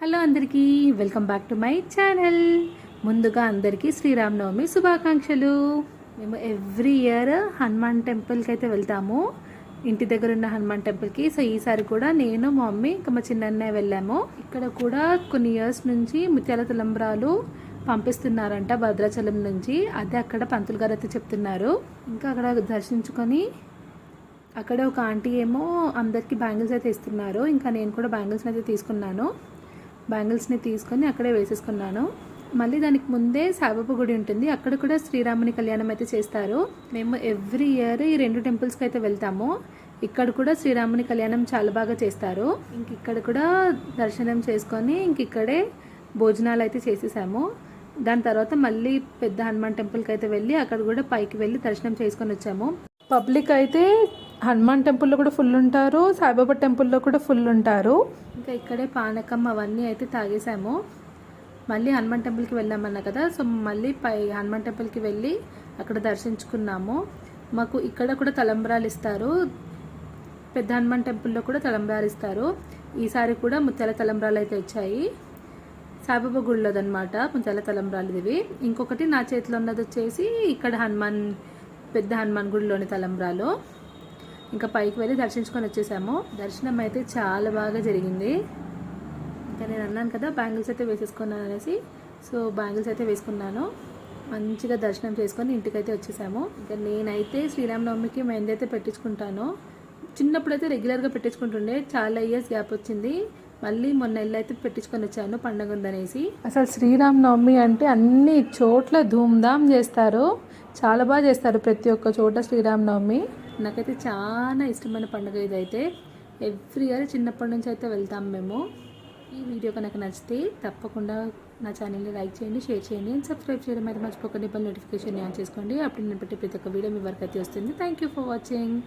Hello అందరికీ, welcome back to my channel. ముందుగా అందరికీ శ్రీరామనవమి శుభాకాంక్షలు. మేము ఎవ్రీ ఇయర్ హనుమాన్ టెంపుల్కి అయితే వెళ్తాము, ఇంటి దగ్గర ఉన్న హనుమాన్ టెంపుల్కి. సో ఈసారి కూడా నేను, మా మమ్మీ ఇంకా మా చిన్నన్నయ్య వెళ్ళాము. ఇక్కడ కూడా కొన్ని ఇయర్స్ నుంచి ముత్యాల తలంబ్రాలు పంపిస్తున్నారంట భద్రాచలం నుంచి. అదే అక్కడ పంతులు గారు అయితే చెప్తున్నారు. ఇంకా అక్కడ దర్శించుకొని అక్కడ ఒక ఆంటీ ఏమో అందరికీ బ్యాంగిల్స్ అయితే ఇస్తున్నారు. ఇంకా నేను కూడా బ్యాంగిల్స్ అయితే తీసుకున్నాను. బ్యాంగిల్స్ని తీసుకొని అక్కడే వేసేసుకున్నాను. మళ్ళీ దానికి ముందే సాయిబాబా గుడి ఉంటుంది, అక్కడ కూడా శ్రీరాముని కళ్యాణం అయితే చేస్తారు. మేము ఎవ్రీ ఇయర్ ఈ రెండు టెంపుల్స్కి అయితే వెళ్తాము. ఇక్కడ కూడా శ్రీరాముని కళ్యాణం చాలా బాగా చేస్తారు. ఇంక ఇక్కడ కూడా దర్శనం చేసుకొని ఇంక ఇక్కడే భోజనాలు అయితే చేసేసాము. దాని తర్వాత మళ్ళీ పెద్ద హనుమాన్ టెంపుల్కి అయితే వెళ్ళి అక్కడ కూడా పైకి వెళ్ళి దర్శనం చేసుకొని వచ్చాము. పబ్లిక్ అయితే హనుమాన్ టెంపుల్లో కూడా ఫుల్ ఉంటారు, సాయిబాబా టెంపుల్లో కూడా ఫుల్ ఉంటారు. ఇంకా ఇక్కడే పానకం అవన్నీ అయితే తాగేసాము. మళ్ళీ హనుమాన్ టెంపుల్కి వెళ్ళామన్నా కదా, సో మళ్ళీ హనుమాన్ టెంపుల్కి వెళ్ళి అక్కడ దర్శించుకున్నాము. మాకు ఇక్కడ కూడా తలంబ్రాలు ఇస్తారు, పెద్ద హనుమాన్ టెంపుల్లో కూడా తలంబ్రాలు ఇస్తారు. ఈసారి కూడా ముత్యాల తలంబ్రాలు అయితే వచ్చాయి, సాయిబాబా గుడిలోదనమాట ముత్యాల తలంబ్రాలు ఇవి. ఇంకొకటి నా చేతిలో ఉన్నది వచ్చేసి ఇక్కడ పెద్ద హనుమాన్ గుడిలోని తలంబ్రాలు. ఇంకా పైకి వెళ్ళి దర్శించుకొని వచ్చేసాము. దర్శనం అయితే చాలా బాగా జరిగింది. ఇంకా నేను అన్నాను కదా బ్యాంగిల్స్ అయితే వేసేసుకున్నాను అనేసి, సో బ్యాంగిల్స్ అయితే వేసుకున్నాను. మంచిగా దర్శనం చేసుకొని ఇంటికైతే వచ్చేసాము. ఇంకా నేనైతే శ్రీరామనవమికి మెహందీ అయితే పెట్టించుకుంటాను. చిన్నప్పుడు అయితే రెగ్యులర్గా పెట్టించుకుంటుండే, చాలా ఇయర్స్ గ్యాప్ వచ్చింది. మళ్ళీ మొన్న నెల అయితే పెట్టించుకొని వచ్చాను పండగ ఉందనేసి. అసలు శ్రీరామనవమి అంటే అన్ని చోట్ల ధూమ్ధామ్ చేస్తారు, చాలా బాగా చేస్తారు ప్రతి ఒక్క చోట శ్రీరామనవమి. నాకైతే చాలా ఇష్టమైన పండుగ ఇదైతే. ఎవ్రీ ఇయర్ చిన్నప్పటి నుంచి అయితే వెళ్తాం మేము. ఈ వీడియో కనుక నచ్చితే తప్పకుండా నా ఛానల్ని లైక్ చేయండి, షేర్ చేయండి, సబ్స్క్రైబ్ చేయడం అయితే మర్చిపోకండి. నోటిఫికేషన్ ఆన్ చేసుకోండి, అప్పుడు నేను పెట్టే ప్రతి ఒక్క వీడియో మీ వరకు అయితే వస్తుంది. Thank you for watching.